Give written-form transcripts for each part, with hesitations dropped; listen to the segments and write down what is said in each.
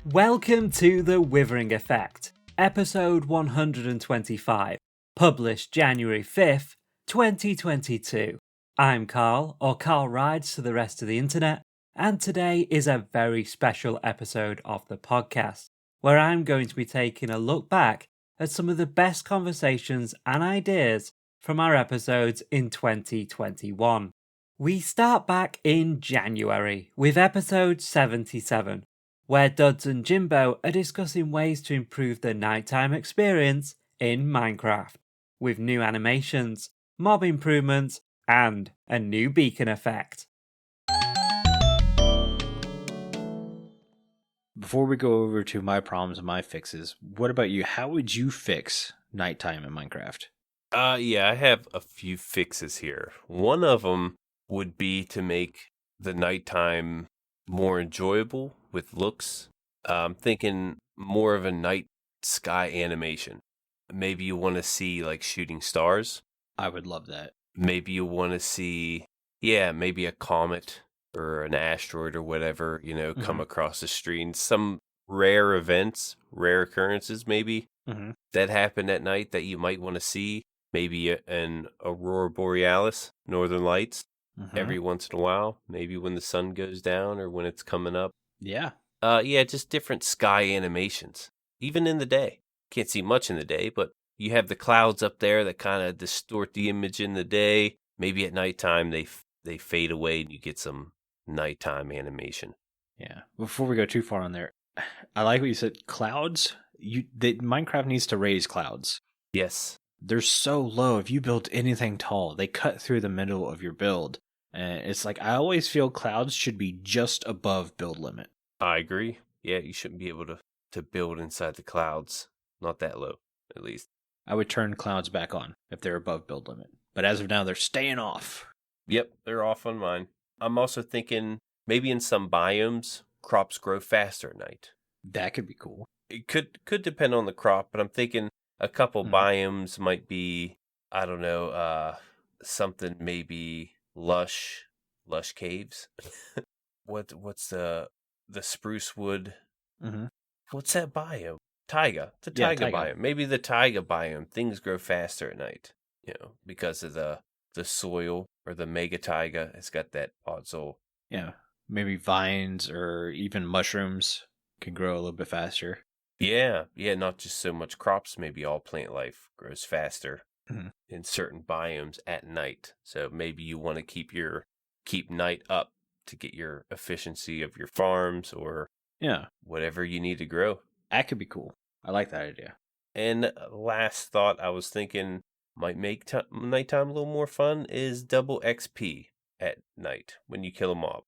Welcome to The Withering Effect, episode 125, published January 5th, 2022. I'm Carl, or CarlRyds to the rest of the internet, and today is a very special episode of the podcast, where I'm going to be taking a look back at some of the best conversations and ideas from our episodes in 2021. We start back in January with episode 77, where Duds and Jimbo are discussing ways to improve the nighttime experience in Minecraft, with new animations, mob improvements, and a new beacon effect. Before we go over to my problems and my fixes, what about you? How would you fix nighttime in Minecraft? Yeah, I have a few fixes here. One of them would be to make the nighttime more enjoyable with looks. I'm thinking more of a night sky animation. Maybe you want to see like shooting stars. I would love that. Maybe you want to see, maybe a comet or an asteroid or whatever, come across the screen. Some rare events, rare occurrences maybe that happen at night that you might want to see. Maybe an aurora borealis, northern lights, every once in a while. Maybe when the sun goes down or when it's coming up. Yeah. Just different sky animations, even in the day. Can't see much in the day, but you have the clouds up there that kind of distort the image in the day. Maybe at nighttime they fade away and you get some nighttime animation. Yeah. Before we go too far on there, I like what you said. Clouds. Minecraft needs to raise clouds. Yes. They're so low. If you build anything tall, they cut through the middle of your build. And it's like, I always feel clouds should be just above build limit. I agree. Yeah, you shouldn't be able to build inside the clouds. Not that low, at least. I would turn clouds back on if they're above build limit. But as of now, they're staying off. Yep, they're off on mine. I'm also thinking maybe in some biomes, crops grow faster at night. That could be cool. It could depend on the crop, but I'm thinking a couple biomes might be, I don't know, something maybe lush caves. What's the spruce wood? What's that biome? Taiga. The taiga biome. Maybe the taiga biome. Things grow faster at night, because of the soil or the mega taiga. It's got that podzol. Yeah, maybe vines or even mushrooms can grow a little bit faster. Yeah, not just so much crops. Maybe all plant life grows faster in certain biomes at night. So maybe you want to keep night up to get your efficiency of your farms or whatever you need to grow. That could be cool. I like that idea. And last thought I was thinking might make nighttime a little more fun is double XP at night when you kill a mob.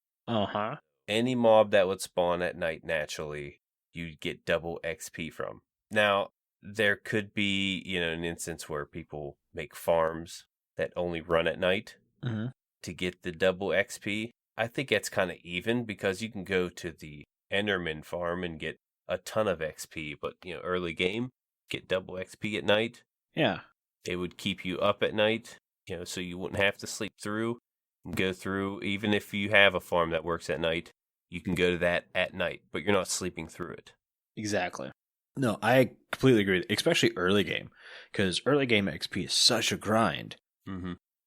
Any mob that would spawn at night naturally, you'd get double XP from. Now, there could be, an instance where people make farms that only run at night to get the double XP. I think that's kind of even because you can go to the Enderman farm and get a ton of XP, but, early game, get double XP at night. Yeah. It would keep you up at night, so you wouldn't have to sleep through and go through. Even if you have a farm that works at night, you can go to that at night, but you're not sleeping through it. Exactly. No, I completely agree, especially early game, because early game XP is such a grind.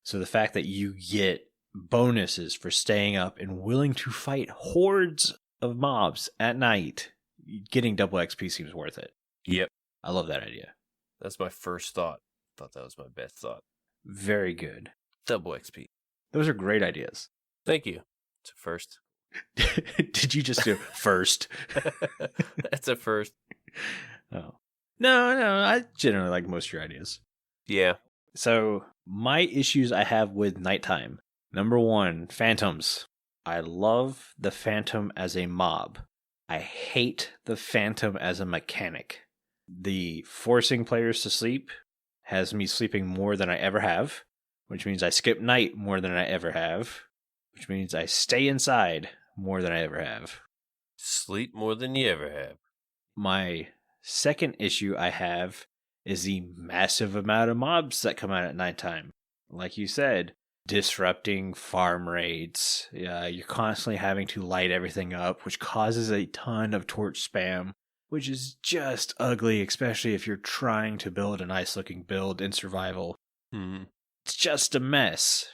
So the fact that you get bonuses for staying up and willing to fight hordes of mobs at night, getting double XP seems worth it. Yep. I love that idea. That's my first thought. Thought that was my best thought. Very good. Double XP. Those are great ideas. Thank you. It's a first. Did you just do first? That's a first. Oh. No, I generally like most of your ideas. Yeah. So, my issues I have with nighttime. Number one, phantoms. I love the phantom as a mob. I hate the phantom as a mechanic. The forcing players to sleep has me sleeping more than I ever have, which means I skip night more than I ever have, which means I stay inside more than I ever have. Sleep more than you ever have. My second issue I have is the massive amount of mobs that come out at nighttime. Like you said, disrupting farm raids. You're constantly having to light everything up, which causes a ton of torch spam, which is just ugly, especially if you're trying to build a nice looking build in survival. Mm-hmm. It's just a mess.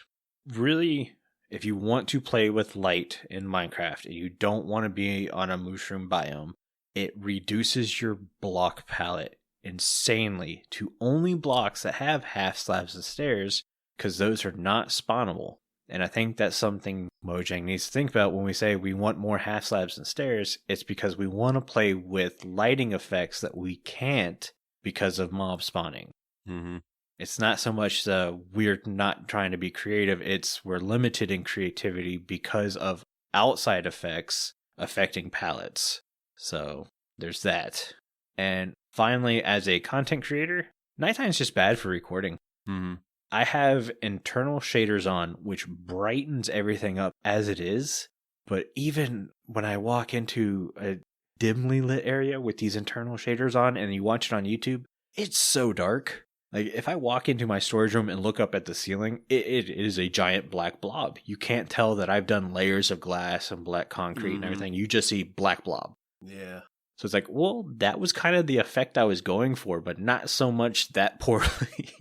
Really, if you want to play with light in Minecraft and you don't want to be on a mushroom biome, it reduces your block palette insanely to only blocks that have half slabs of stairs, because those are not spawnable. And I think that's something Mojang needs to think about when we say we want more half slabs and stairs. It's because we want to play with lighting effects that we can't because of mob spawning. Mm-hmm. It's not so much we're not trying to be creative, it's we're limited in creativity because of outside effects affecting palettes. So there's that. And finally, as a content creator, nighttime's just bad for recording. Mm-hmm. I have internal shaders on, which brightens everything up as it is. But even when I walk into a dimly lit area with these internal shaders on and you watch it on YouTube, it's so dark. Like, if I walk into my storage room and look up at the ceiling, it is a giant black blob. You can't tell that I've done layers of glass and black concrete and everything. You just see black blob. Yeah. So it's like, well, that was kind of the effect I was going for, but not so much that poorly.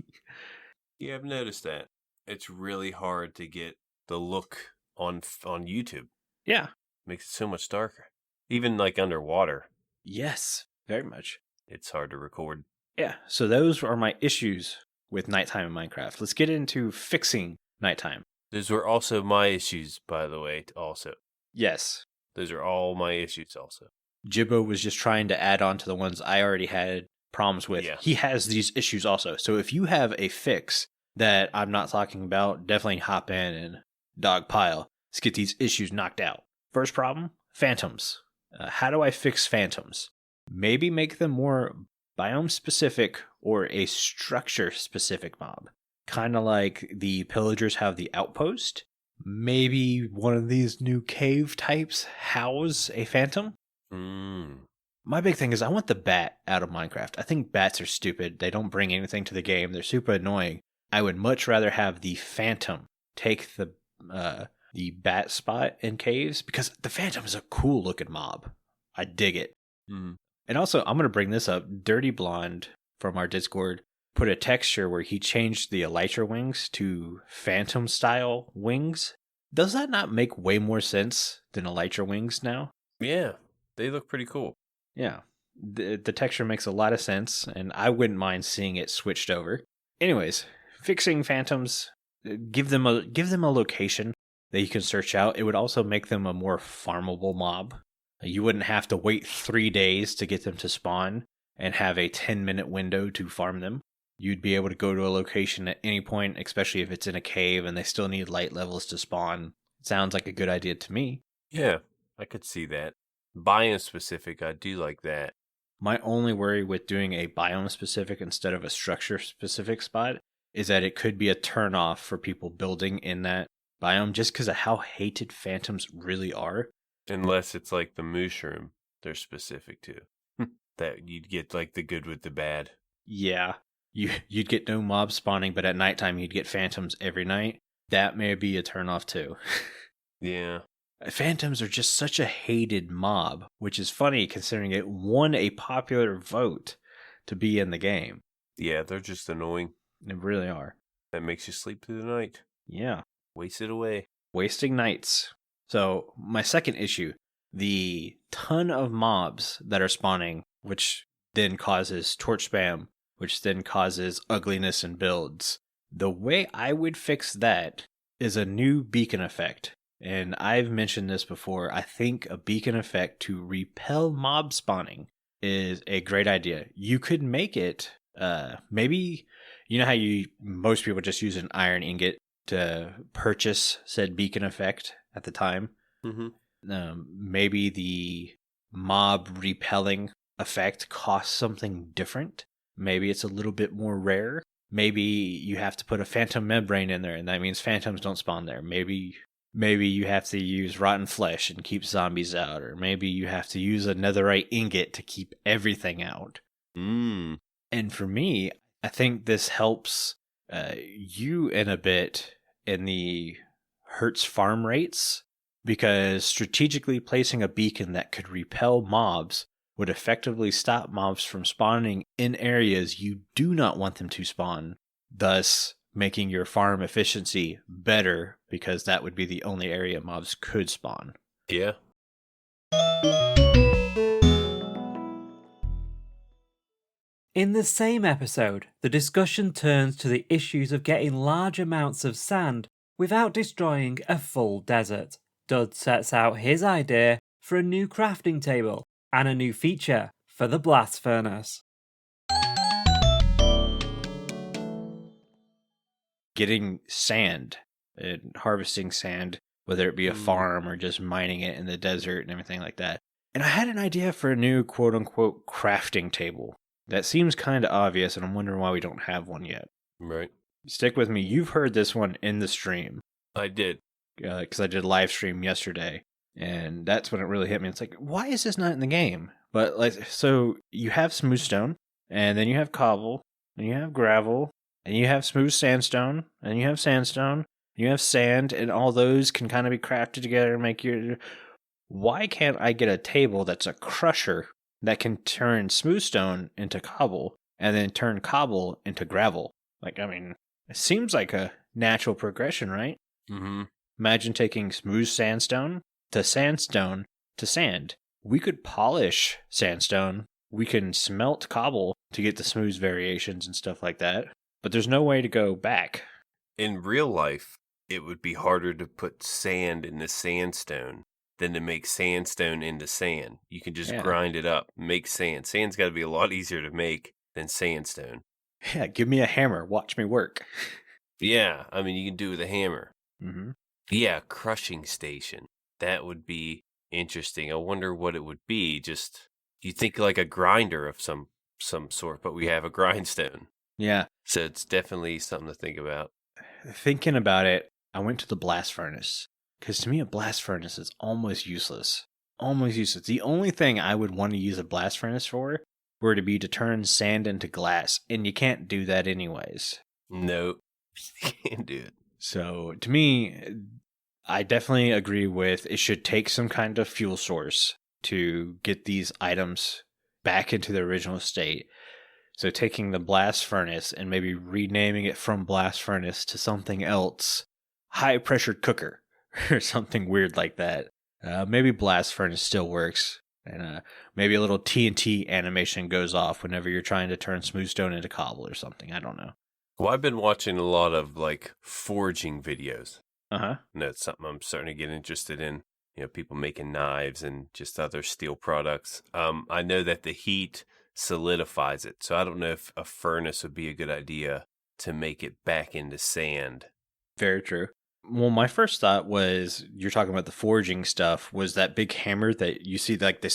Yeah, I've noticed that. It's really hard to get the look on YouTube. Yeah. Makes it so much darker. Even like underwater. Yes, very much. It's hard to record. Yeah, so those are my issues with nighttime in Minecraft. Let's get into fixing nighttime. Those were also my issues, by the way, also. Yes. Those are all my issues also. Jimbo was just trying to add on to the ones I already had problems with. Yeah. He has these issues also. So if you have a fix that I'm not talking about, definitely hop in and dogpile. Let's get these issues knocked out. First problem, phantoms. How do I fix phantoms? Maybe make them more biome specific or a structure specific mob. Kind of like the pillagers have the outpost. Maybe one of these new cave types house a phantom. My big thing is I want the bat out of Minecraft. I think bats are stupid. They don't bring anything to the game. They're super annoying. I would much rather have the phantom take the bat spot in caves, because the phantom is a cool looking mob. I dig it. And also, I'm going to bring this up. Dirty Blonde from our Discord put a texture where he changed the elytra wings to phantom style wings. Does that not make way more sense than elytra wings now? Yeah, they look pretty cool. Yeah, the texture makes a lot of sense, and I wouldn't mind seeing it switched over. Anyways, fixing phantoms, give them a location that you can search out. It would also make them a more farmable mob. You wouldn't have to wait 3 days to get them to spawn and have a 10-minute window to farm them. You'd be able to go to a location at any point, especially if it's in a cave and they still need light levels to spawn. It sounds like a good idea to me. Yeah, I could see that. Biome specific, I do like that. My only worry with doing a biome specific instead of a structure specific spot is that it could be a turnoff for people building in that biome just because of how hated phantoms really are. Unless it's like the mushroom they're specific to. That you'd get like the good with the bad. Yeah. You'd get no mob spawning, but at nighttime you'd get phantoms every night. That may be a turnoff too. Yeah. Phantoms are just such a hated mob, which is funny considering it won a popular vote to be in the game. Yeah, they're just annoying. They really are. That makes you sleep through the night. Yeah. Waste it away. Wasting nights. So, my second issue, the ton of mobs that are spawning, which then causes torch spam, which then causes ugliness in builds. The way I would fix that is a new beacon effect. And I've mentioned this before. I think a beacon effect to repel mob spawning is a great idea. You could make it, maybe, you know how most people just use an iron ingot to purchase said beacon effect at the time? Maybe the mob repelling effect costs something different. Maybe it's a little bit more rare. Maybe you have to put a phantom membrane in there, and that means phantoms don't spawn there. Maybe you have to use rotten flesh and keep zombies out, or maybe you have to use a netherite ingot to keep everything out. And for me, I think this helps you in a bit in the Hertz farm rates, because strategically placing a beacon that could repel mobs would effectively stop mobs from spawning in areas you do not want them to spawn, thus making your farm efficiency better, because that would be the only area mobs could spawn. Yeah. In the same episode, the discussion turns to the issues of getting large amounts of sand without destroying a full desert. Dud sets out his idea for a new crafting table and a new feature for the blast furnace. Getting sand and harvesting sand, whether it be a farm or just mining it in the desert and everything like that. And I had an idea for a new quote-unquote crafting table. That seems kind of obvious, and I'm wondering why we don't have one yet. Right. Stick with me. You've heard this one in the stream. I did. Because I did a live stream yesterday, and that's when it really hit me. It's like, why is this not in the game? But like, so you have smooth stone, and then you have cobble, and you have gravel, and you have smooth sandstone, and you have sandstone, and you have sand, and all those can kind of be crafted together and make your... Why can't I get a table that's a crusher that can turn smooth stone into cobble, and then turn cobble into gravel? Like, I mean, it seems like a natural progression, right? Mm-hmm. Imagine taking smooth sandstone to sand. We could polish sandstone. We can smelt cobble to get the smooth variations and stuff like that. But there's no way to go back. In real life, it would be harder to put sand in the sandstone than to make sandstone into sand. You can just grind it up, make sand. Sand's got to be a lot easier to make than sandstone. Yeah, give me a hammer. Watch me work. Yeah, I mean, you can do it with a hammer. Mm-hmm. Yeah, crushing station. That would be interesting. I wonder what it would be. Just, you think like a grinder of some sort, but we have a grindstone. Yeah. So it's definitely something to think about. Thinking about it, I went to the blast furnace. Because to me, a blast furnace is almost useless. Almost useless. The only thing I would want to use a blast furnace for were to be to turn sand into glass. And you can't do that anyways. Nope. You can't do it. So to me, I definitely agree with it should take some kind of fuel source to get these items back into their original state. So taking the blast furnace and maybe renaming it from blast furnace to something else, high pressure cooker or something weird like that. Maybe blast furnace still works. And maybe a little TNT animation goes off whenever you're trying to turn smooth stone into cobble or something. I don't know. Well, I've been watching a lot of like forging videos. Uh-huh. And that's something I'm starting to get interested in. You know, people making knives and just other steel products. I know that the heat solidifies it. So I don't know if a furnace would be a good idea to make it back into sand. Very true. Well, my first thought was, you're talking about the forging stuff, was that big hammer that you see, like they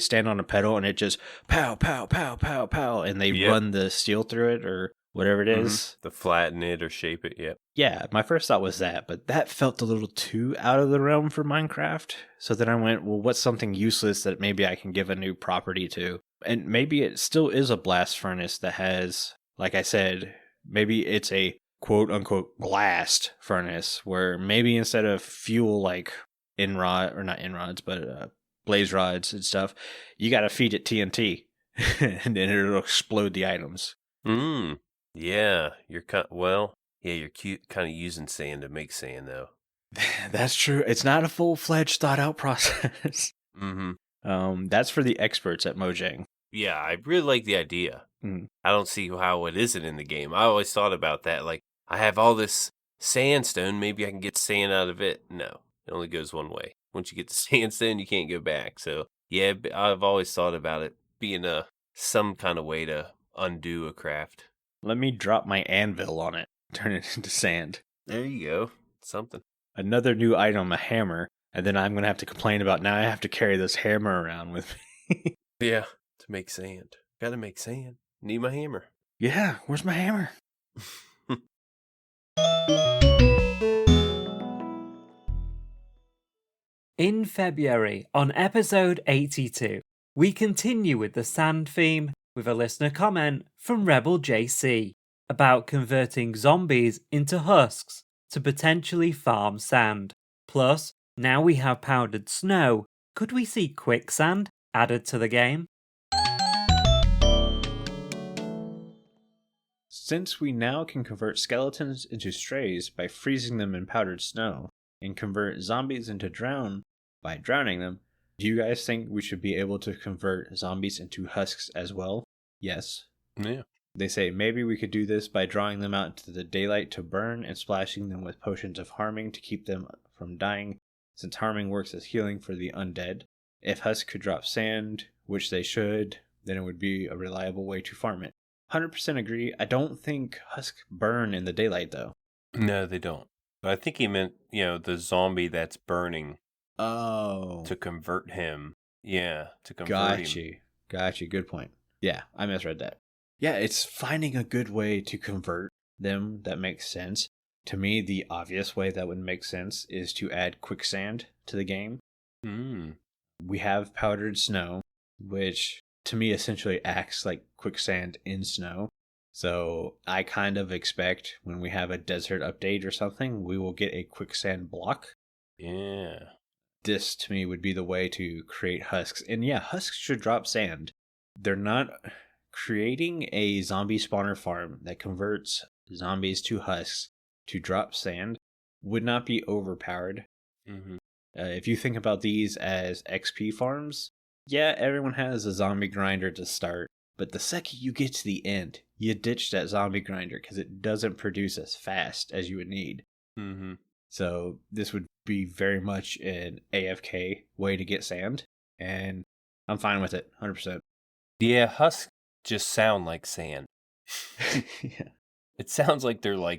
stand on a pedal and it just pow, pow, pow, pow, pow, and they run the steel through it or whatever it is. To flatten it or shape it, Yeah, my first thought was that, but that felt a little too out of the realm for Minecraft. So then I went, well, what's something useless that maybe I can give a new property to? And maybe it still is a blast furnace that has, like I said, maybe it's a quote-unquote blast furnace, where maybe instead of fuel like blaze rods and stuff, you got to feed it TNT, and then it'll explode the items. Yeah, you're kind of using sand to make sand, though. That's true. It's not a full-fledged, thought-out process. That's for the experts at Mojang. Yeah, I really like the idea. I don't see how it isn't in the game. I always thought about that. Like, I have all this sandstone. Maybe I can get sand out of it. No, it only goes one way. Once you get the sandstone, you can't go back. So, yeah, I've always thought about it being some kind of way to undo a craft. Let me drop my anvil on it. Turn it into sand. There you go. Something. Another new item, a hammer. And then I'm going to have to complain about now I have to carry this hammer around with me. Yeah, to make sand. Gotta make sand. Need my hammer. Yeah, where's my hammer? In February, on episode 82, we continue with the sand theme with a listener comment from Rebel JC about converting zombies into husks to potentially farm sand. Plus, now we have powdered snow. Could we see quicksand added to the game? Since we now can convert skeletons into strays by freezing them in powdered snow, and convert zombies into drown by drowning them, do you guys think we should be able to convert zombies into husks as well? Yes. Yeah. They say maybe we could do this by drawing them out into the daylight to burn and splashing them with potions of harming to keep them from dying, since harming works as healing for the undead. If husks could drop sand, which they should, then it would be a reliable way to farm it. 100% agree. I don't think husks burn in the daylight, though. No, they don't. But I think he meant, the zombie that's burning. Oh. To convert him. Yeah, to convert him. Got you. Good point. Yeah, I misread that. Yeah, it's finding a good way to convert them that makes sense. To me, the obvious way that would make sense is to add quicksand to the game. We have powdered snow, which to me essentially acts like quicksand in snow. So I kind of expect when we have a desert update or something, we will get a quicksand block. Yeah. This to me would be the way to create husks. And yeah, husks should drop sand. They're not creating a zombie spawner farm that converts zombies to husks to drop sand would not be overpowered. If you think about these as XP farms, yeah, everyone has a zombie grinder to start, but the second you get to the end, you ditch that zombie grinder because it doesn't produce as fast as you would need. So this would be very much an AFK way to get sand, and I'm fine with it, 100%. Yeah, husks just sound like sand. Yeah. It sounds like they're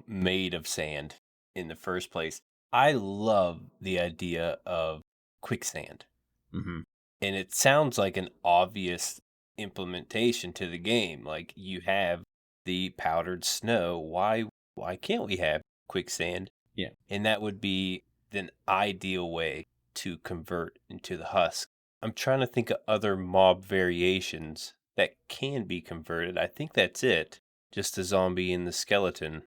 made of sand in the first place. I love the idea of quicksand. And it sounds like an obvious implementation to the game. Like, you have the powdered snow. Why can't we have quicksand? Yeah. And that would be an ideal way to convert into the husk. I'm trying to think of other mob variations that can be converted. I think that's it. Just the zombie and the skeleton.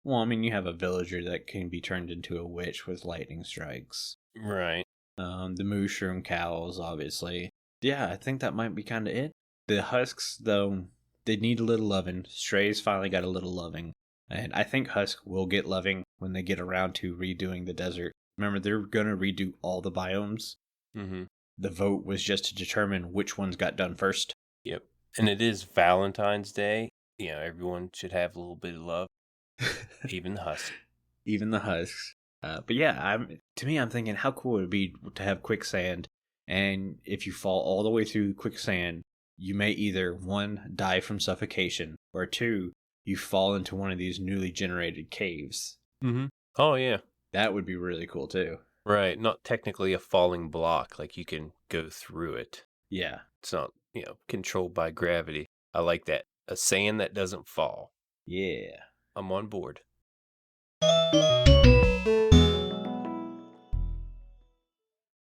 Well, I mean, you have a villager that can be turned into a witch with lightning strikes. Right. The mushroom cows, obviously. Yeah, I think that might be kind of it. The husks, though, they need a little loving. Strays finally got a little loving. And I think husks will get loving when they get around to redoing the desert. Remember, they're going to redo all the biomes. The vote was just to determine which ones got done first. Yep. And it is Valentine's Day. Everyone should have a little bit of love. Even the husks. Even the husks. But yeah, to me, I'm thinking how cool it would be to have quicksand. And if you fall all the way through quicksand, you may either, 1, die from suffocation, or 2, you fall into one of these newly generated caves. Oh, yeah. That would be really cool, too. Right. Not technically a falling block. Like, you can go through it. Yeah. It's not, controlled by gravity. I like that. A sand that doesn't fall. Yeah. I'm on board.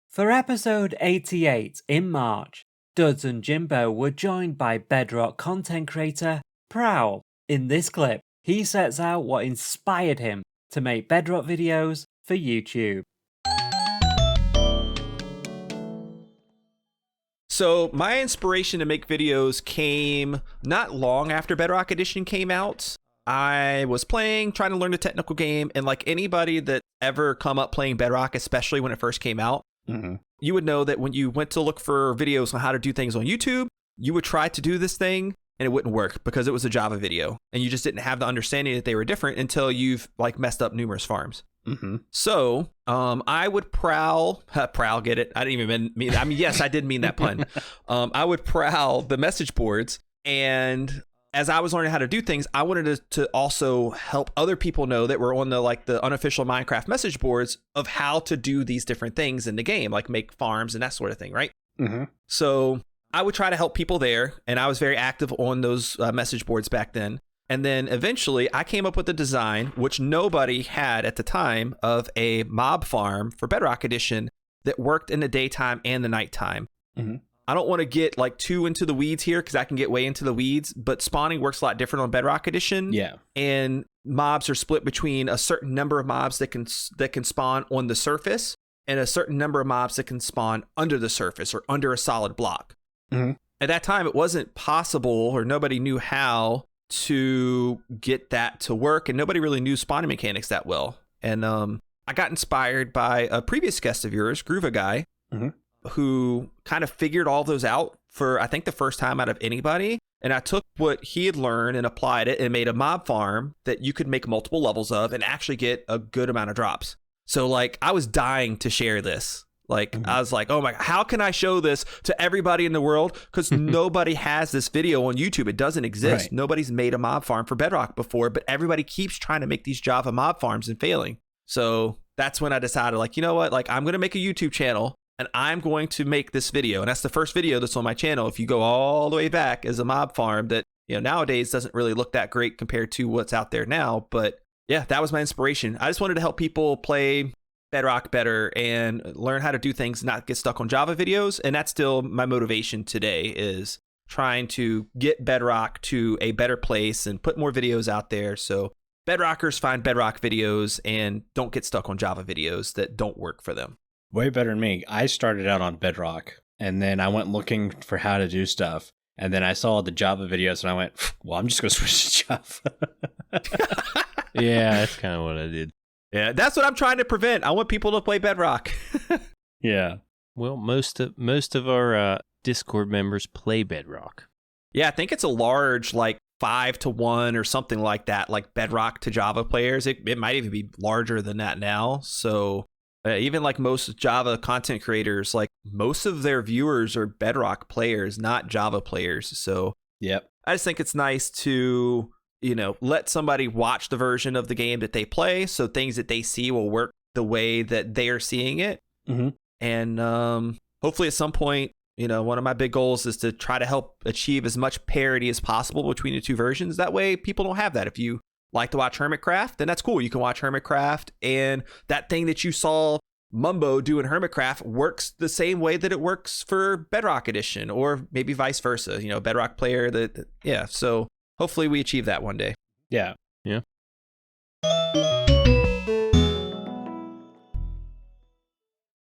For episode 88 in March, Duds and Jimbo were joined by Bedrock content creator Prowl. In this clip, he sets out what inspired him to make Bedrock videos for YouTube. So my inspiration to make videos came not long after Bedrock Edition came out. I was trying to learn the technical game, and like anybody that ever come up playing Bedrock, especially when it first came out, you would know that when you went to look for videos on how to do things on YouTube, you would try to do this thing and it wouldn't work because it was a Java video and you just didn't have the understanding that they were different until you've messed up numerous farms. So I would prowl, get it? I didn't even mean, yes, I did mean that pun. I would prowl the message boards, and as I was learning how to do things, I wanted to also help other people know that were on the unofficial Minecraft message boards of how to do these different things in the game, like make farms and that sort of thing, right? So I would try to help people there, and I was very active on those message boards back then. And then eventually I came up with a design, which nobody had at the time, of a mob farm for Bedrock Edition that worked in the daytime and the nighttime. I don't want to get like too into the weeds here because I can get way into the weeds, but spawning works a lot different on Bedrock Edition. Yeah. And mobs are split between a certain number of mobs that can spawn on the surface and a certain number of mobs that can spawn under the surface or under a solid block. Mm-hmm. At that time, it wasn't possible, or nobody knew how to get that to work, and nobody really knew spawning mechanics that well. And I got inspired by a previous guest of yours, WyreGuy, who kind of figured all those out for, I think, the first time out of anybody. And I took what he had learned and applied it and made a mob farm that you could make multiple levels of and actually get a good amount of drops. So like, I was dying to share this. Like, I was like, oh my, how can I show this to everybody in the world? Because nobody has this video on YouTube. It doesn't exist. Right. Nobody's made a mob farm for Bedrock before, but everybody keeps trying to make these Java mob farms and failing. So that's when I decided, like, you know what? Like, I'm going to make a YouTube channel and I'm going to make this video. And that's the first video that's on my channel. If you go all the way back, as a mob farm that, you know, nowadays doesn't really look that great compared to what's out there now. But yeah, that was my inspiration. I just wanted to help people play Bedrock better and learn how to do things, not get stuck on Java videos. And that's still my motivation today, is trying to get Bedrock to a better place and put more videos out there. So Bedrockers find Bedrock videos and don't get stuck on Java videos that don't work for them. Way better than me. I started out on Bedrock, and then I went looking for how to do stuff. And then I saw the Java videos, and I went, well, I'm just going to switch to Java. Yeah, that's kind of what I did. Yeah, that's what I'm trying to prevent. I want people to play Bedrock. Yeah. Well, most of our Discord members play Bedrock. Yeah, I think it's a large, like 5-to-1 or something like that, like Bedrock to Java players. It might even be larger than that now. So even like most Java content creators, like most of their viewers are Bedrock players, not Java players. So yep. I just think it's nice to, you know, let somebody watch the version of the game that they play, so things that they see will work the way that they are seeing it. And hopefully at some point, you know, one of my big goals is to try to help achieve as much parity as possible between the two versions. That way people don't have that. If you like to watch Hermitcraft, then that's cool. You can watch Hermitcraft, and that thing that you saw Mumbo do in Hermitcraft works the same way that it works for Bedrock Edition, or maybe vice versa. You know, Bedrock player that yeah. So hopefully we achieve that one day. Yeah. Yeah.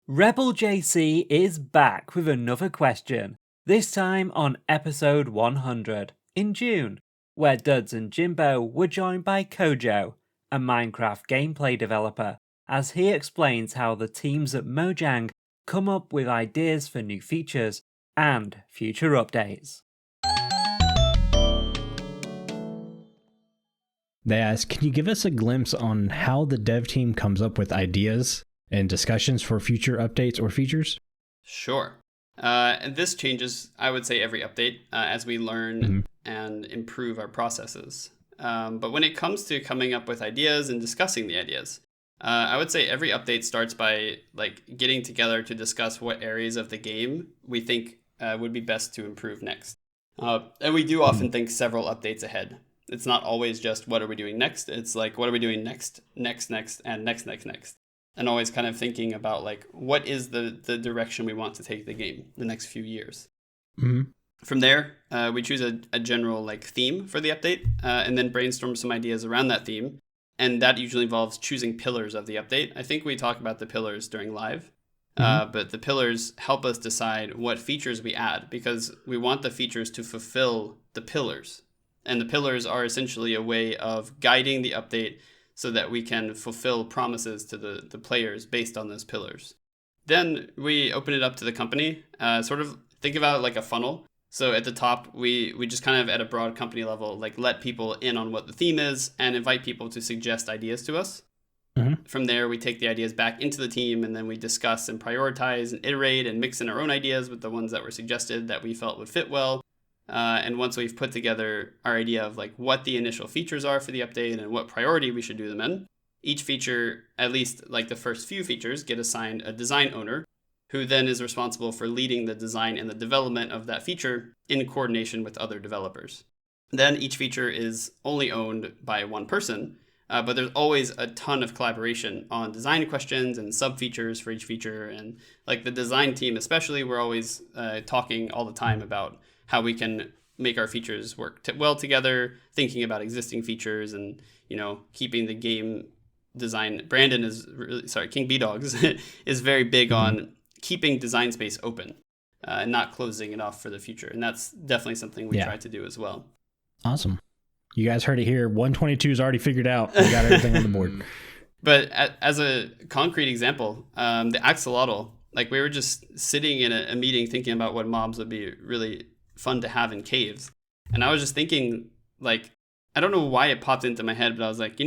Rebel JC is back with another question, this time on episode 100 in June, where Duds and Jimbo were joined by Kojo, a Minecraft gameplay developer, as he explains how the teams at Mojang come up with ideas for new features and future updates. They ask, can you give us a glimpse on how the dev team comes up with ideas and discussions for future updates or features? Sure. And this changes, I would say, every update as we learn and improve our processes. But when it comes to coming up with ideas and discussing the ideas, I would say every update starts by like getting together to discuss what areas of the game we think would be best to improve next. And we do often think several updates ahead. It's not always just what are we doing next. It's like, what are we doing next, and next. And always kind of thinking about like, what is the direction we want to take the game the next few years. From there, we choose a general like theme for the update, and then brainstorm some ideas around that theme. And that usually involves choosing pillars of the update. I think we talk about the pillars during live, but the pillars help us decide what features we add, because we want the features to fulfill the pillars. And the pillars are essentially a way of guiding the update so that we can fulfill promises to the players based on those pillars. Then we open it up to the company, sort of think about it like a funnel. So at the top, we just kind of at a broad company level, like let people in on what the theme is and invite people to suggest ideas to us. From there, we take the ideas back into the team, and then we discuss and prioritize and iterate and mix in our own ideas with the ones that were suggested that we felt would fit well. And once we've put together our idea of like what the initial features are for the update and what priority we should do them in, each feature, at least like the first few features, get assigned a design owner, who then is responsible for leading the design and the development of that feature in coordination with other developers. Then each feature is only owned by one person, But there's always a ton of collaboration on design questions and sub features for each feature. And like the design team, especially, we're always talking all the time about how we can make our features work well together, thinking about existing features and, keeping the game design. Brandon is really, King B-Dogs is very big on keeping design space open and not closing it off for the future. And that's definitely something we try to do as well. Awesome. You guys heard it here. 122 is already figured out. We got everything on the board. But as a concrete example, the axolotl, like we were just sitting in a meeting thinking about what mobs would be really fun to have in caves. And I was just thinking, like, I don't know why it popped into my head, but I was like,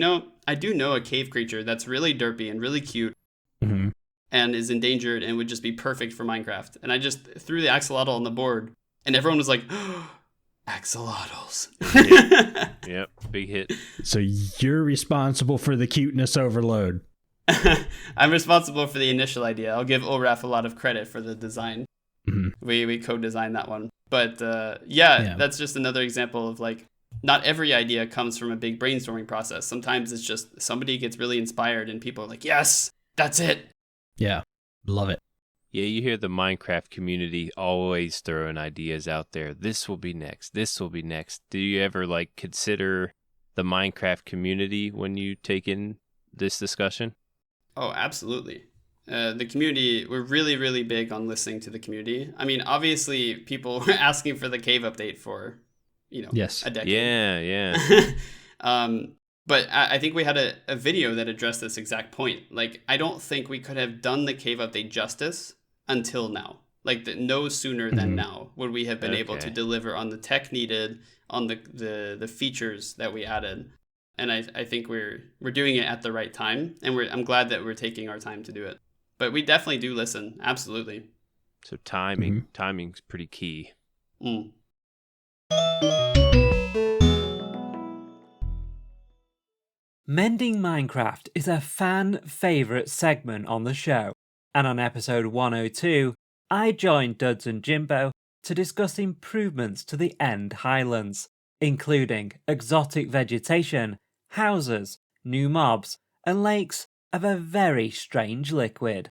I do know a cave creature that's really derpy and really cute and is endangered and would just be perfect for Minecraft. And I just threw the axolotl on the board and everyone was like, axolotls. Yep, big hit. So you're responsible for the cuteness overload. I'm responsible for the initial idea. I'll give Olraf a lot of credit for the design. We co-designed that one. But that's just another example of like, not every idea comes from a big brainstorming process. Sometimes it's just somebody gets really inspired and people are like, yes, that's it. Yeah, love it. Yeah, you hear the Minecraft community always throwing ideas out there. This will be next. This will be next. Do you ever consider the Minecraft community when you take in this discussion? Oh, absolutely. The community, we're really, really big on listening to the community. I mean, obviously, people were asking for the cave update for, a decade. Yeah. But I think we had a video that addressed this exact point. Like, I don't think we could have done the cave update justice until now. Like, no sooner than now would we have been able to deliver on the tech needed, on the features that we added. And I think we're doing it at the right time. And I'm glad that we're taking our time to do it. But we definitely do listen. Absolutely. So timing's pretty key. Mending Minecraft is a fan favourite segment on the show, and on episode 102, I joined Duds and Jimbo to discuss improvements to the End Highlands, including exotic vegetation, houses, new mobs, and lakes of a very strange liquid.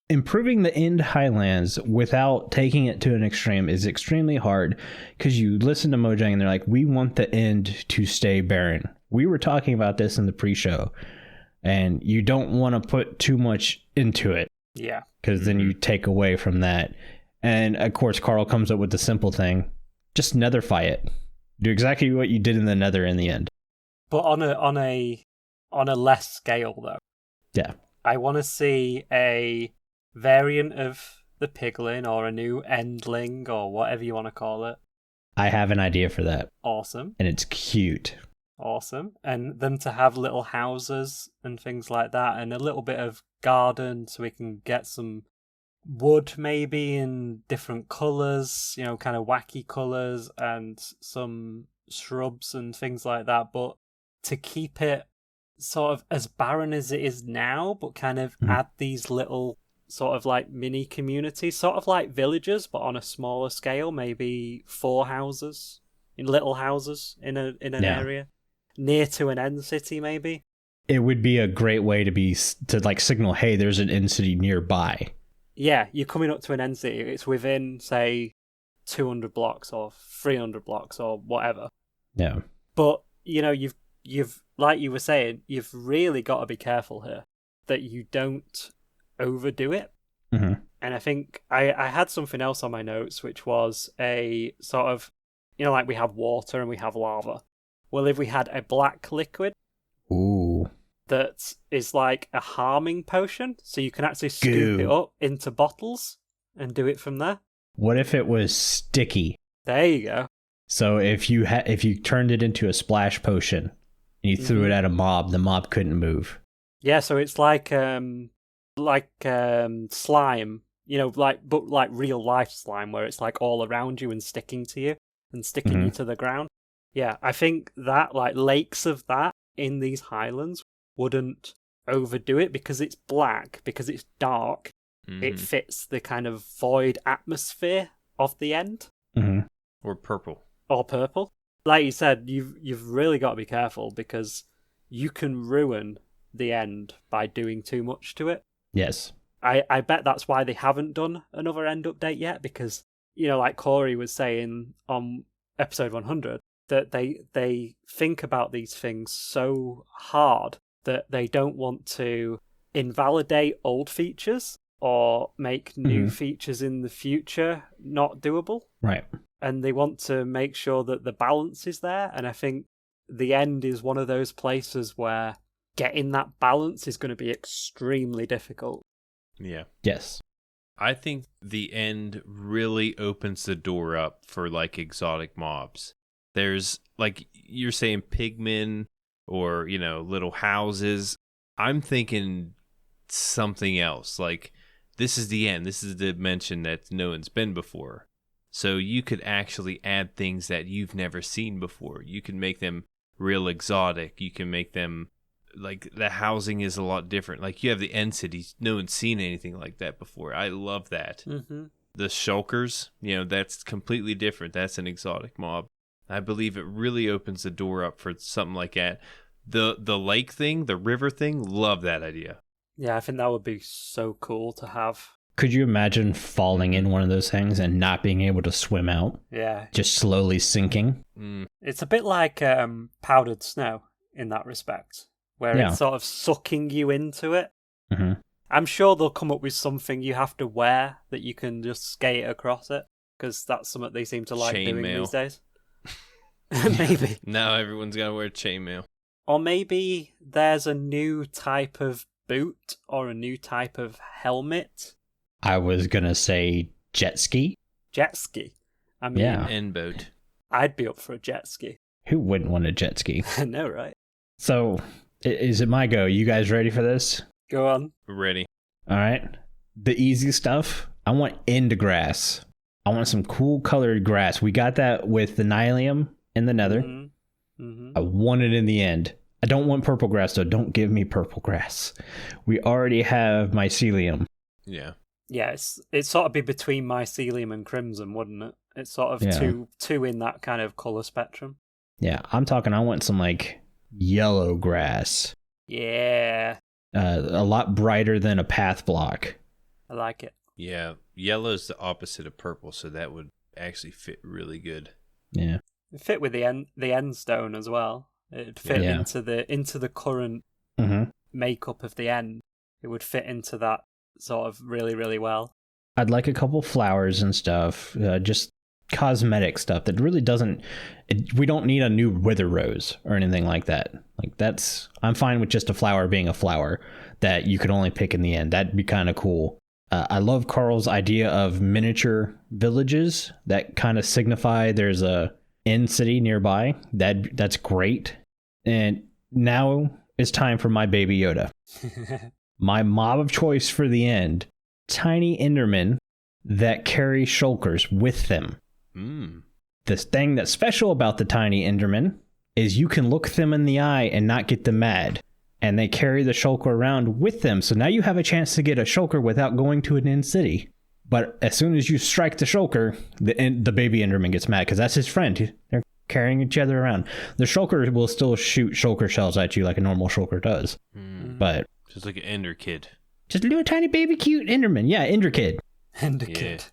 Improving the End Highlands without taking it to an extreme is extremely hard because you listen to Mojang and they're like, we want the end to stay barren. We were talking about this in the pre-show and you don't want to put too much into it. Yeah. Because then you take away from that. And of course, Carl comes up with the simple thing. Just netherify it. Do exactly what you did in the nether in the end. But on a less scale though. Yeah. I want to see a variant of the piglin or a new endling or whatever you want to call it. I have an idea for that. Awesome. And it's cute. Awesome. And them to have little houses and things like that and a little bit of garden so we can get some wood maybe in different colours, kind of wacky colours and some shrubs and things like that. But to keep it sort of as barren as it is now, but kind of add these little sort of like mini communities, sort of like villages, but on a smaller scale, maybe 4 houses, little houses in an area near to an end city, maybe. It would be a great way to signal, hey, there's an end city nearby. Yeah, you're coming up to an end city. It's within, say, 200 blocks or 300 blocks or whatever. Yeah. But, you've like you were saying, you've really got to be careful here that you don't overdo it. And I think I had something else on my notes, which was a sort of, like we have water and we have lava. Well, if we had a black liquid that is like a harming potion, so you can actually scoop it up into bottles and do it from there. What if it was sticky? There you go. So if you turned it into a splash potion and you threw it at a mob, the mob couldn't move. Yeah, so it's like slime, but like real life slime where it's like all around you and sticking to you and sticking you to the ground. Yeah, I think that like lakes of that in these highlands wouldn't overdo it because it's black, because it's dark. It fits the kind of void atmosphere of the end. Or purple. Or purple. like you said, you've really got to be careful because you can ruin the end by doing too much to it. Yes. I bet that's why they haven't done another end update yet, because, like Corey was saying on episode 100, that they think about these things so hard that they don't want to invalidate old features or make new features in the future not doable. Right. And they want to make sure that the balance is there. And I think the end is one of those places where getting that balance is going to be extremely difficult. Yeah. Yes. I think the end really opens the door up for like exotic mobs. There's, like you're saying, pigmen or, little houses. I'm thinking something else. Like, this is the end. This is the dimension that no one's been before. So you could actually add things that you've never seen before. You can make them real exotic. You can make them, like, the housing is a lot different. Like, you have the end cities. No one's seen anything like that before. I love that. Mm-hmm. The shulkers, that's completely different. That's an exotic mob. I believe it really opens the door up for something like that. The lake thing, the river thing, love that idea. Yeah, I think that would be so cool to have. Could you imagine falling in one of those things and not being able to swim out? Yeah. Just slowly sinking? It's a bit like powdered snow in that respect, where it's sort of sucking you into it. Mm-hmm. I'm sure they'll come up with something you have to wear that you can just skate across it, because that's something they seem to like doing these days. Maybe. Now everyone's got to wear chainmail. Or maybe there's a new type of boot or a new type of helmet. I was going to say jet ski. Jet ski? I mean, End boat. I'd be up for a jet ski. Who wouldn't want a jet ski? I know, right? So, is it my go? You guys ready for this? Go on. We're ready. All right. The easy stuff. I want end grass. I want some cool colored grass. We got that with the Nylium in the Nether. Mm-hmm. I want it in the end. I don't want purple grass, though. Don't give me purple grass. We already have mycelium. Yeah. Yeah, it'd sort of be between mycelium and crimson, wouldn't it? It's sort of two in that kind of color spectrum. Yeah, I'm talking, I want some, like, yellow grass. Yeah. A lot brighter than a path block. I like it. Yeah, yellow's the opposite of purple, so that would actually fit really good. Yeah. It fit with the end stone as well. It'd fit into the current makeup of the end. It would fit into that sort of really, really well. I'd like a couple flowers and stuff, just cosmetic stuff that really doesn't... we don't need a new wither rose or anything like that. Like, I'm fine with just a flower being a flower that you could only pick in the end. That'd be kind of cool. I love Carl's idea of miniature villages that kind of signify there's a end city nearby. That's great. And now it's time for my baby Yoda. My mob of choice for the end, tiny Endermen that carry shulkers with them. The thing that's special about the tiny Endermen is you can look them in the eye and not get them mad. And they carry the shulker around with them. So now you have a chance to get a shulker without going to an end city. But as soon as you strike the shulker, the baby Enderman gets mad because that's his friend. They're carrying each other around. The shulker will still shoot shulker shells at you like a normal shulker does. But just like an Ender Kid. Just a little tiny baby cute Enderman. Yeah, Ender Kid. Ender Kid.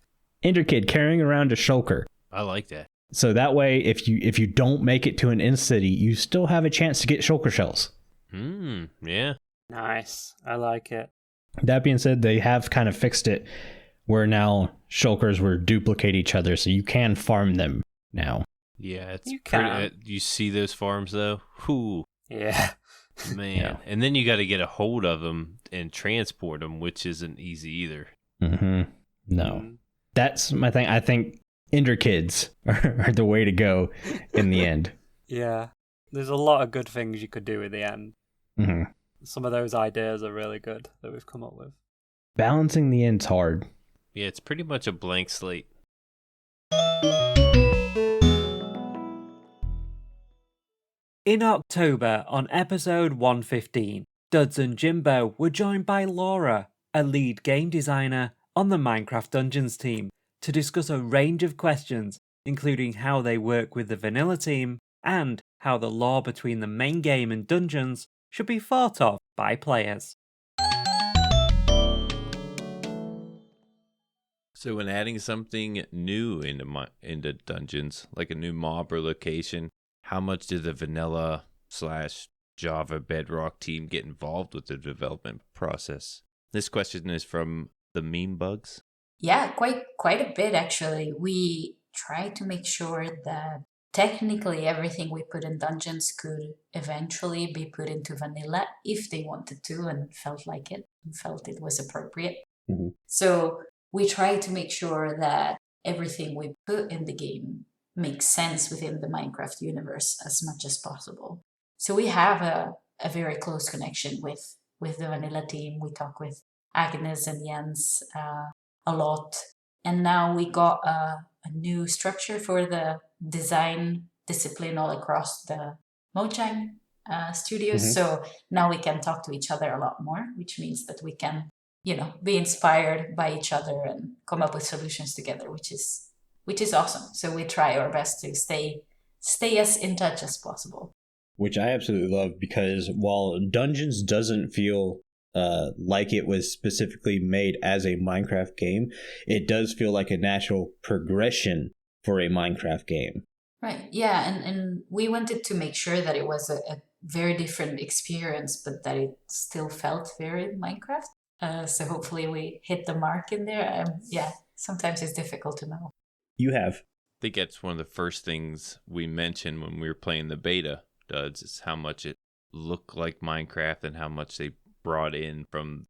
Ender Kid carrying around a shulker. I like that. So that way, if you don't make it to an end city, you still have a chance to get shulker shells. Yeah. Nice. I like it. That being said, they have kind of fixed it where now shulkers will duplicate each other, so you can farm them now. Yeah, it's you pretty. You see those farms though? Whoo. Yeah. Man. Yeah. And then you got to get a hold of them and transport them, which isn't easy either. No. That's my thing. I think Ender Kids are the way to go in the end. Yeah. There's a lot of good things you could do at the end. Some of those ideas are really good that we've come up with. Balancing the end's hard. Yeah, it's pretty much a blank slate. In October, on episode 115, Duds and Jimbo were joined by Laura, a lead game designer on the Minecraft Dungeons team, to discuss a range of questions including how they work with the vanilla team and how the lore between the main game and dungeons should be thought of by players. So when adding something new into dungeons, like a new mob or location, how much did the vanilla / Java Bedrock team get involved with the development process? This question is from the Meme Bugs. Yeah, quite a bit actually. We try to make sure that technically everything we put in dungeons could eventually be put into vanilla if they wanted to and felt like it and felt it was appropriate. Mm-hmm. So we try to make sure that everything we put in the game makes sense within the Minecraft universe as much as possible. So we have a very close connection with the vanilla team. We talk with Agnes and Jens a lot. And now we got a new structure for the design discipline all across the Mojang studios. Mm-hmm. So now we can talk to each other a lot more, which means that we can, be inspired by each other and come up with solutions together, which is awesome. So we try our best to stay as in touch as possible. Which I absolutely love, because while Dungeons doesn't feel like it was specifically made as a Minecraft game, it does feel like a natural progression for a Minecraft game. Right. Yeah. And we wanted to make sure that it was a very different experience, but that it still felt very Minecraft. So hopefully we hit the mark in there. Sometimes it's difficult to know. You have. I think that's one of the first things we mentioned when we were playing the beta, Duds, is how much it looked like Minecraft and how much they brought in from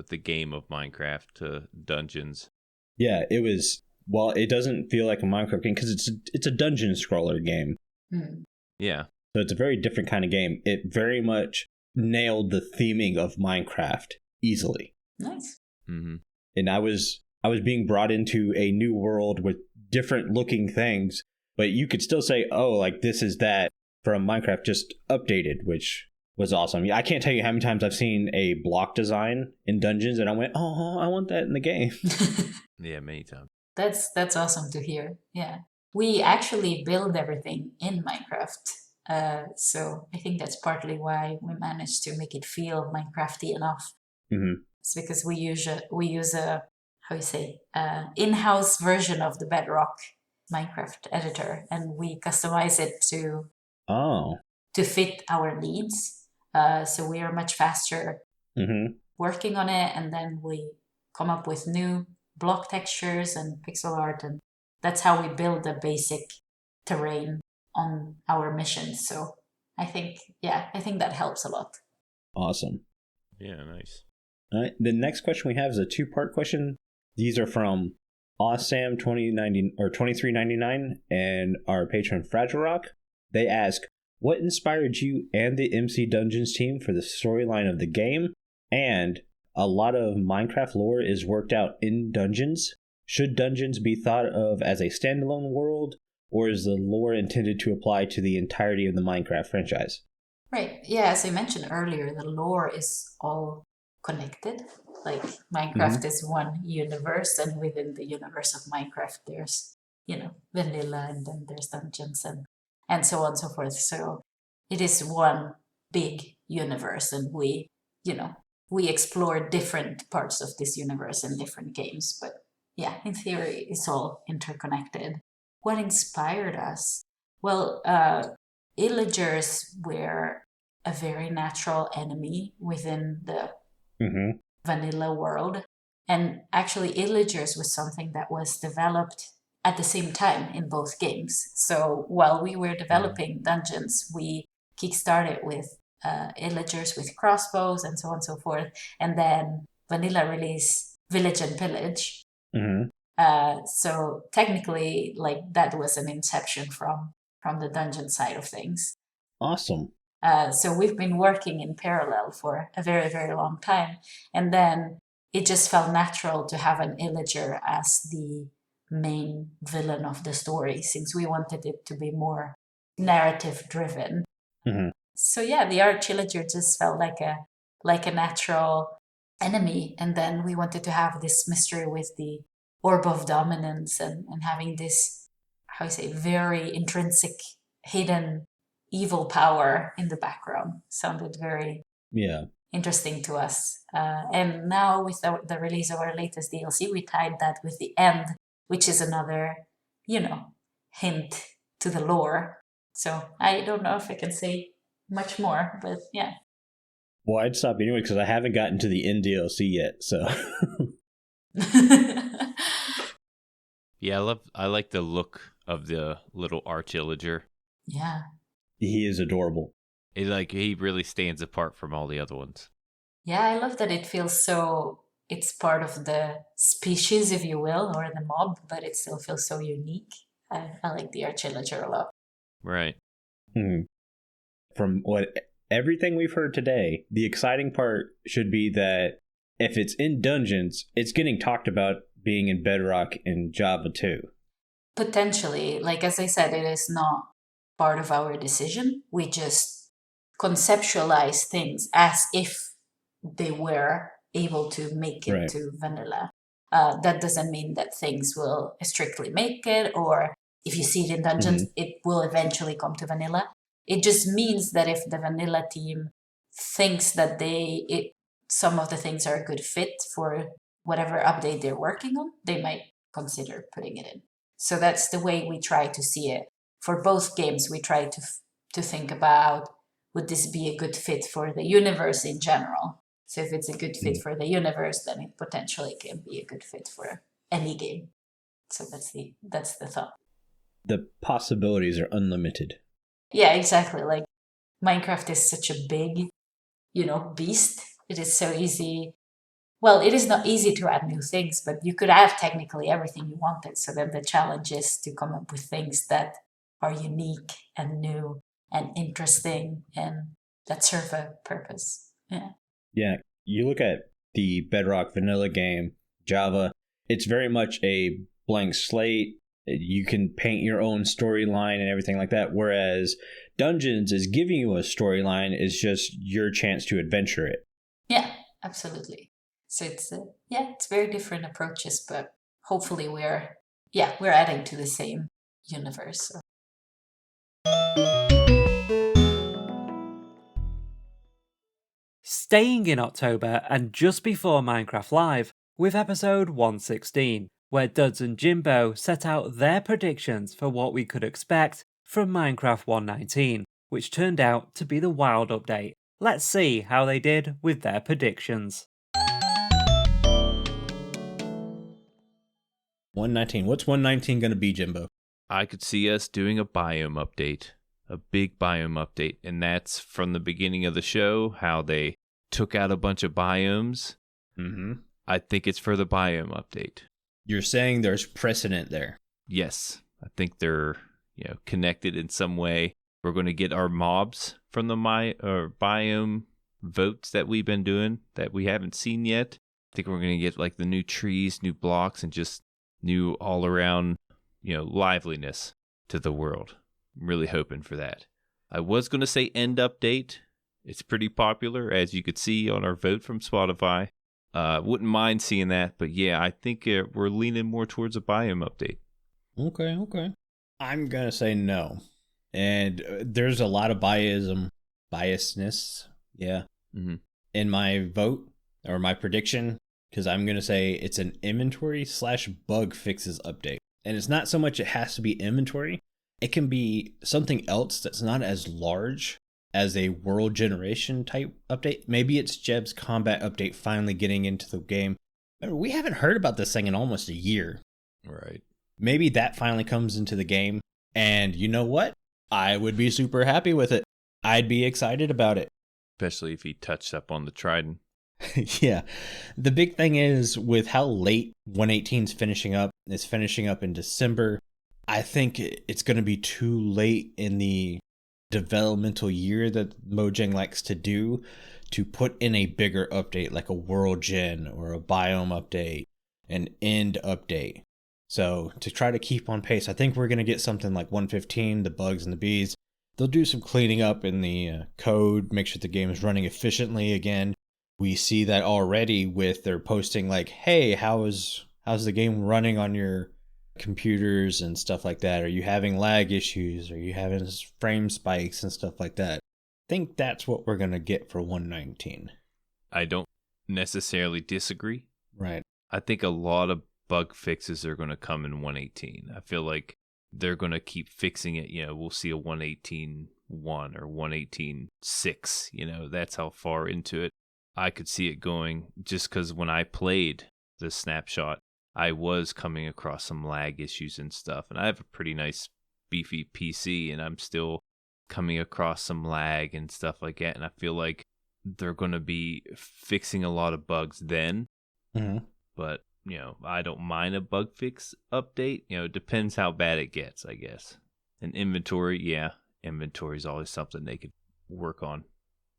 the game of Minecraft to dungeons. Yeah, it was. Well, it doesn't feel like a Minecraft game because it's a dungeon scroller game. Mm. Yeah. So it's a very different kind of game. It very much nailed the theming of Minecraft easily. Nice. Mm-hmm. And I was being brought into a new world with different looking things, but you could still say, oh, like this is that from Minecraft just updated, which was awesome. I can't tell you how many times I've seen a block design in dungeons and I went, oh, I want that in the game. Yeah, many times. That's awesome to hear. Yeah. We actually build everything in Minecraft. So I think that's partly why we managed to make it feel Minecrafty enough. Mm-hmm. It's because we use a in-house version of the Bedrock Minecraft editor, and we customize it to fit our needs. So we are much faster working on it, and then we come up with new block textures and pixel art, and that's how we build the basic terrain on our missions. So I think that helps a lot. Awesome. Yeah, nice. All right. The next question we have is a two-part question. These are from Awesam 2399 and our patron FragileRock. They ask, what inspired you and the MC Dungeons team for the storyline of the game? And a lot of Minecraft lore is worked out in Dungeons. Should Dungeons be thought of as a standalone world, or is the lore intended to apply to the entirety of the Minecraft franchise? Right. Yeah, as I mentioned earlier, the lore is all connected. Like Minecraft is one universe, and within the universe of Minecraft there's vanilla, and then there's dungeons and so on and so forth. So it is one big universe, and we explore different parts of this universe in different games, but yeah, in theory it's all interconnected. What inspired us? Well, illagers were a very natural enemy within the vanilla world. And actually, illagers was something that was developed at the same time in both games. So while we were developing dungeons, we kickstarted with illagers with crossbows and so on and so forth. And then vanilla released Village and Pillage. So technically, like that was an inception from the dungeon side of things. Awesome. So we've been working in parallel for a very, very long time. And then it just felt natural to have an illager as the main villain of the story, since we wanted it to be more narrative driven. So yeah, the arch illager just felt like a natural enemy. And then we wanted to have this mystery with the orb of dominance and having this, how you say, very intrinsic, hidden evil power in the background. Sounded very interesting to us. And now with the release of our latest DLC, we tied that with the end, which is another, hint to the lore. So I don't know if I can say much more, but yeah. Well, I'd stop anyway because I haven't gotten to the end DLC yet, so. Yeah, I like the look of the little arch-illager. Yeah. He is adorable. He really stands apart from all the other ones. Yeah, I love that it feels so, it's part of the species, if you will, or the mob, but it still feels so unique. I like the arch-illager a lot. Right. From everything we've heard today, the exciting part should be that if it's in dungeons, it's getting talked about being in Bedrock and Java too. Potentially. Like, as I said, it is not part of our decision. We just conceptualize things as if they were able to make it to vanilla. That doesn't mean that things will strictly make it, or if you see it in dungeons, it will eventually come to vanilla. It just means that if the vanilla team thinks that some of the things are a good fit for whatever update they're working on, they might consider putting it in. So that's the way we try to see it. For both games, we try to think about, would this be a good fit for the universe in general? So if it's a good fit for the universe, then it potentially can be a good fit for any game. So that's the thought. The possibilities are unlimited. Yeah, exactly. Like, Minecraft is such a big, beast. It is so easy. Well, it is not easy to add new things, but you could have technically everything you wanted. So then the challenge is to come up with things that are unique and new and interesting and that serve a purpose. Yeah. Yeah. You look at the Bedrock vanilla game, Java, it's very much a blank slate. You can paint your own storyline and everything like that. Whereas Dungeons is giving you a storyline. It's just your chance to adventure it. Yeah, absolutely. So it's very different approaches, but hopefully we're adding to the same universe. So. Staying in October and just before Minecraft Live with episode 116, where Duds and Jimbo set out their predictions for what we could expect from Minecraft 1.19, which turned out to be the Wild update. Let's see how they did with their predictions. 1.19. What's 1.19 going to be, Jimbo? I could see us doing a biome update, a big biome update, and that's from the beginning of the show, how they took out a bunch of biomes. I think it's for the biome update. You're saying there's precedent there? Yes, I think they're connected in some way. We're going to get our mobs from the biome votes that we've been doing that we haven't seen yet. I think we're going to get like the new trees, new blocks, and just new all around, liveliness to the world. I'm really hoping for that. I was going to say end update. It's pretty popular, as you could see on our vote from Spotify. Wouldn't mind seeing that, but yeah, I think we're leaning more towards a biome update. Okay. I'm going to say no. And there's a lot of biasness, in my vote or my prediction, because I'm going to say it's an inventory/bug fixes update. And it's not so much it has to be inventory. It can be something else that's not as large as a world generation type update. Maybe it's Jeb's combat update finally getting into the game. We haven't heard about this thing in almost a year. Right. Maybe that finally comes into the game. And you know what? I would be super happy with it. I'd be excited about it. Especially if he touched up on the trident. Yeah. The big thing is with how late 118's finishing up, it's finishing up in December. I think it's going to be too late in the developmental year that Mojang likes to do to put in a bigger update like a world gen or a biome update, an end update. So to try to keep on pace, I think we're going to get something like 115, the bugs and the bees. They'll do some cleaning up in the code, make sure the game is running efficiently again. We see that already with their posting like, hey, how's the game running on your computers and stuff like that? Are you having lag issues? Are you having frame spikes and stuff like that? I think that's what we're going to get for 119. I don't necessarily disagree. Right. I think a lot of bug fixes are going to come in 118. I feel like they're going to keep fixing it. We'll see a 118.1 or 118.6. That's how far into it I could see it going, just because when I played the snapshot, I was coming across some lag issues and stuff. And I have a pretty nice beefy PC, and I'm still coming across some lag and stuff like that. And I feel like they're going to be fixing a lot of bugs then. Mm-hmm. But, I don't mind a bug fix update. It depends how bad it gets, I guess. And inventory is always something they could work on.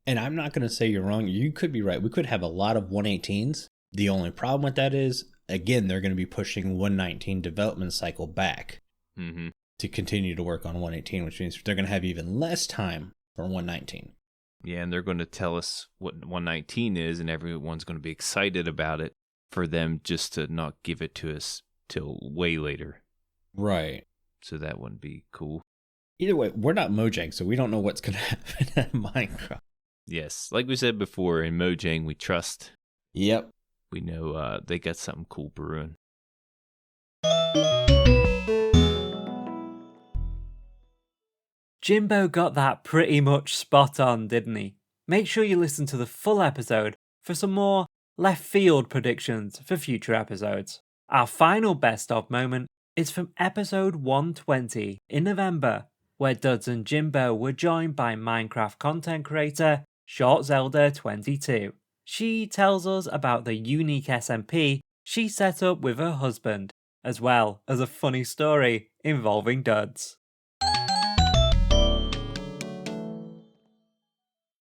And I'm not going to say you're wrong. You could be right. We could have a lot of 118s. The only problem with that is, again, they're going to be pushing 119 development cycle back to continue to work on 118, which means they're going to have even less time for 119. Yeah, and they're going to tell us what 119 is, and everyone's going to be excited about it for them just to not give it to us till way later. Right. So that wouldn't be cool. Either way, we're not Mojang, so we don't know what's going to happen at Minecraft. Yes, like we said before, in Mojang we trust. Yep. We know they got something cool brewing. Jimbo got that pretty much spot on, didn't he? Make sure you listen to the full episode for some more left field predictions for future episodes. Our final best of moment is from episode 120 in November, where Duds and Jimbo were joined by Minecraft content creator ShortZelda22. She tells us about the unique SMP she set up with her husband, as well as a funny story involving Duds.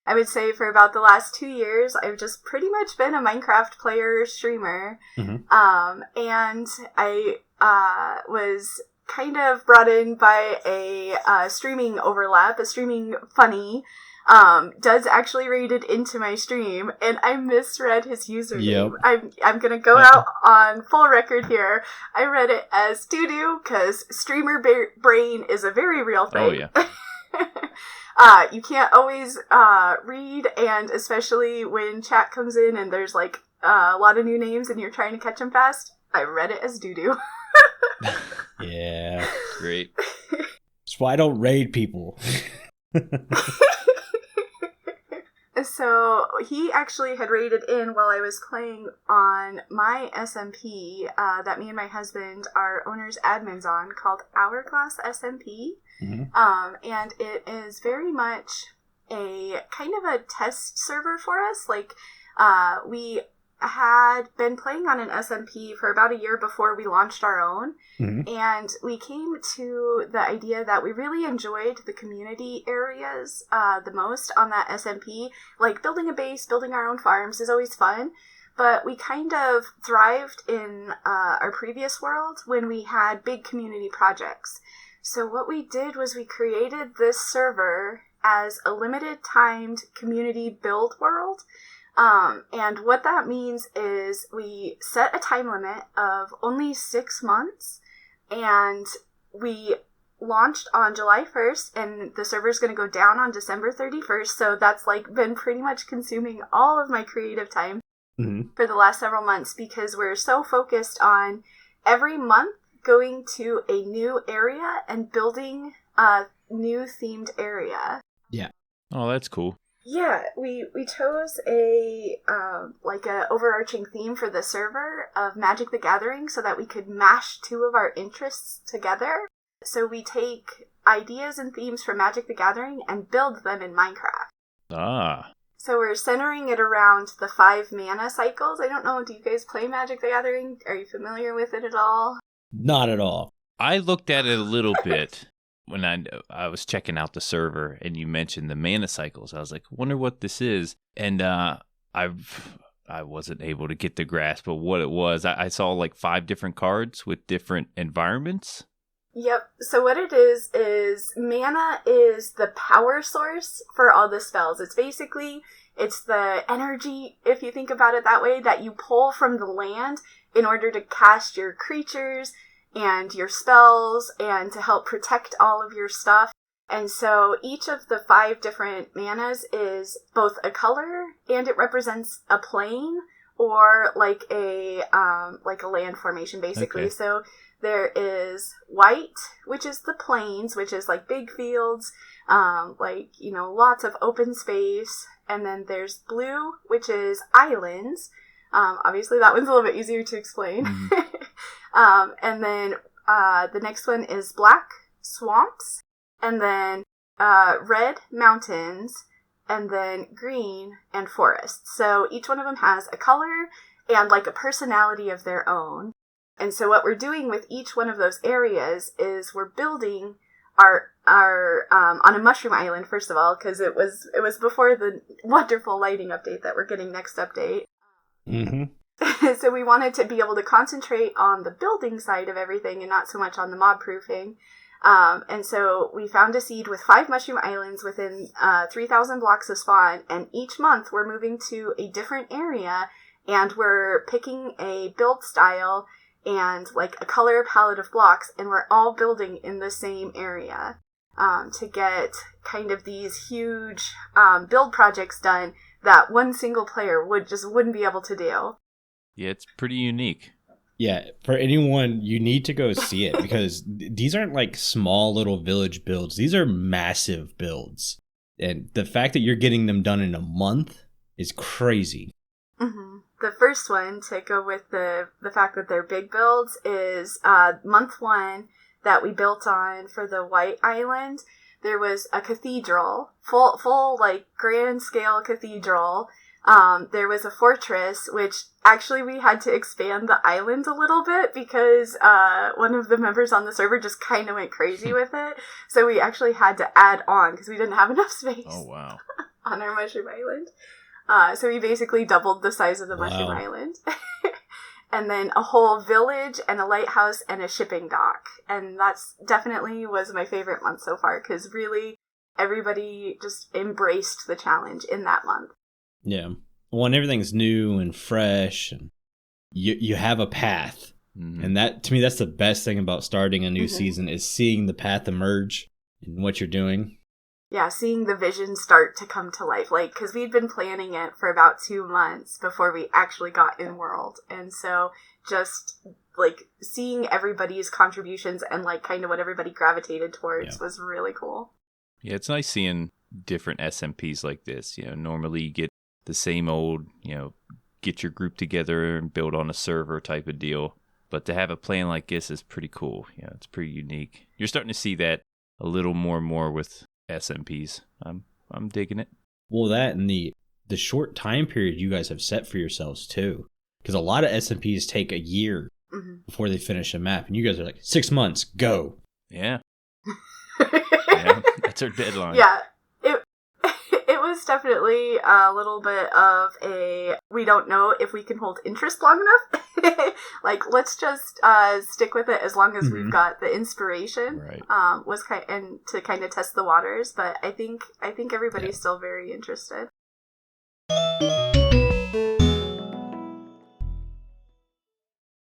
I would say for about the last 2 years, I've just pretty much been a Minecraft player streamer. And I was kind of brought in by a streaming overlap, a streaming funny. Duds actually raided into my stream, and I misread his username. Yep. I'm gonna go out on full record here. I read it as doo-doo, because streamer brain is a very real thing. Oh, yeah. You can't always read, and especially when chat comes in and there's like a lot of new names and you're trying to catch them fast, I read it as doo-doo. Yeah. Great. That's why I don't raid people. So he actually had raided in while I was playing on my SMP that me and my husband are owners admins on, called Hourglass SMP. And it is very much a kind of a test server for us. Like, we had been playing on an SMP for about a year before we launched our own. And we came to the idea that we really enjoyed the community areas the most on that SMP. Like, building a base, building our own farms is always fun. But we kind of thrived in our previous world when we had big community projects. So what we did was we created this server as a limited timed community build world. And what that means is we set a time limit of only 6 months, and we launched on July 1st, and the server is going to go down on December 31st. So that's like been pretty much consuming all of my creative time for the last several months, because we're so focused on every month going to a new area and building a new themed area. Yeah. Oh, that's cool. Yeah, we chose a overarching theme for the server of Magic the Gathering so that we could mash two of our interests together. So we take ideas and themes from Magic the Gathering and build them in Minecraft. Ah. So we're centering it around the 5 mana cycles. I don't know, do you guys play Magic the Gathering? Are you familiar with it at all? Not at all. I looked at it a little bit when I was checking out the server, and you mentioned the mana cycles. I was like, wonder what this is. And I wasn't able to get the grasp of what it was. I saw like 5 different cards with different environments. Yep. So what it is mana is the power source for all the spells. It's the energy, if you think about it that way, that you pull from the land in order to cast your creatures, and your spells and to help protect all of your stuff. And so each of the 5 different manas is both a color and it represents a plane or like a land formation basically. Okay. So there is white, which is the plains, which is like big fields, lots of open space. And then there's blue, which is islands. Obviously that one's a little bit easier to explain. Mm-hmm. And then the next one is black, swamps. And then red, mountains, and then green and forests. So each one of them has a color and like a personality of their own. And so what we're doing with each one of those areas is we're building our on a mushroom island, first of all, because it was before the wonderful lighting update that we're getting next update. Mm-hmm. So we wanted to be able to concentrate on the building side of everything and not so much on the mob proofing. And so we found a seed with 5 mushroom islands within 3,000 blocks of spawn, and each month we're moving to a different area, and we're picking a build style and like a color palette of blocks, and we're all building in the same area to get kind of these huge build projects done that one single player wouldn't be able to do. Yeah, it's pretty unique. Yeah, for anyone, you need to go see it because these aren't like small little village builds. These are massive builds. And the fact that you're getting them done in a month is crazy. Mm-hmm. The first one, to go with the fact that they're big builds, is month 1 that we built on for the White Island. There was a cathedral, full like grand scale cathedral. There was a fortress, which actually we had to expand the island a little bit because one of the members on the server just kind of went crazy with it. So we actually had to add on because we didn't have enough space. Oh, wow. On our mushroom island. So we basically doubled the size of the mushroom island. And then a whole village and a lighthouse and a shipping dock. And that's definitely was my favorite month so far because really everybody just embraced the challenge in that month. Yeah. Well, and everything's new and fresh, and you have a path. Mm-hmm. And that, to me, that's the best thing about starting a new Mm-hmm. season is seeing the path emerge in what you're doing. Yeah, seeing the vision start to come to life. Like, because we'd been planning it for about 2 months before we actually got in world. And so just, like, seeing everybody's contributions and, like, kind of what everybody gravitated towards was really cool. Yeah, it's nice seeing different SMPs like this. You know, normally you get the same old, get your group together and build on a server type of deal. But to have a plan like this is pretty cool. Yeah, it's pretty unique. You're starting to see that a little more and more with SMPs. I'm digging it. Well, that and the short time period you guys have set for yourselves too, because a lot of SMPs take a year before they finish a map, and you guys are like 6 months, go. Yeah. Yeah, that's our deadline. Yeah, it was definitely a little bit of a, we don't know if we can hold interest long enough. Like, let's just stick with it as long as we've got the inspiration. Right. And to kind of test the waters. But I think everybody's still very interested.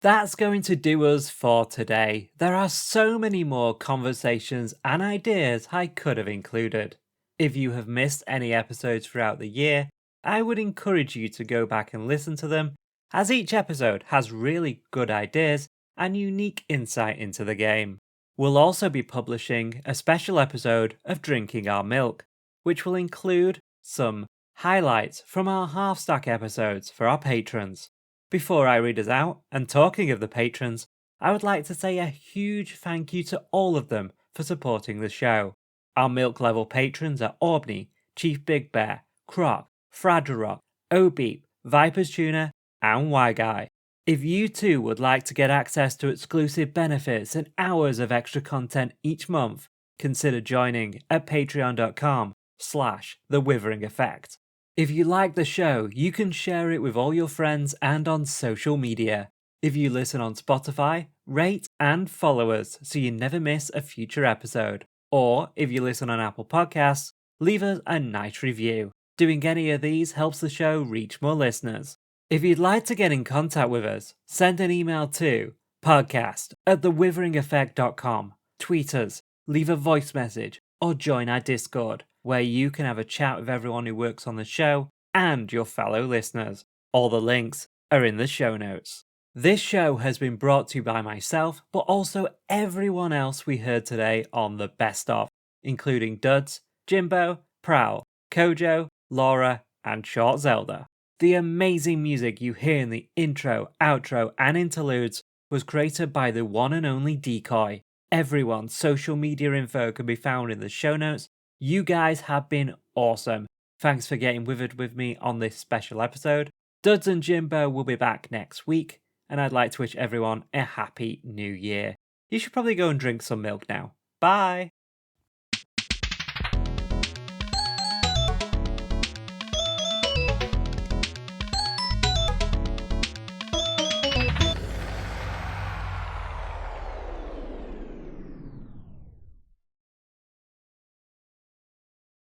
That's going to do us for today. There are so many more conversations and ideas I could have included. If you have missed any episodes throughout the year, I would encourage you to go back and listen to them, as each episode has really good ideas and unique insight into the game. We'll also be publishing a special episode of Drinking Our Milk, which will include some highlights from our half-stack episodes for our patrons. Before I read us out, and talking of the patrons, I would like to say a huge thank you to all of them for supporting the show. Our milk level patrons are aubni, ChiefBigBear, Crock, FragileRock, aubni, viperoustuna, and WyreGuy. If you too would like to get access to exclusive benefits and hours of extra content each month, consider joining at patreon.com/The Withering Effect. If you like the show, you can share it with all your friends and on social media. If you listen on Spotify, rate and follow us so you never miss a future episode. Or if you listen on Apple Podcasts, leave us a nice review. Doing any of these helps the show reach more listeners. If you'd like to get in contact with us, send an email to podcast@thewitheringeffect.com. Tweet us, leave a voice message, or join our Discord, where you can have a chat with everyone who works on the show and your fellow listeners. All the links are in the show notes. This show has been brought to you by myself, but also everyone else we heard today on the Best Of, including Duds, Jimbo, Prowl, Kojo, Laura, and Short Zelda. The amazing music you hear in the intro, outro, and interludes was created by the one and only Decoy. Everyone's social media info can be found in the show notes. You guys have been awesome. Thanks for getting withered with me on this special episode. Duds and Jimbo will be back next week, and I'd like to wish everyone a happy new year. You should probably go and drink some milk now. Bye!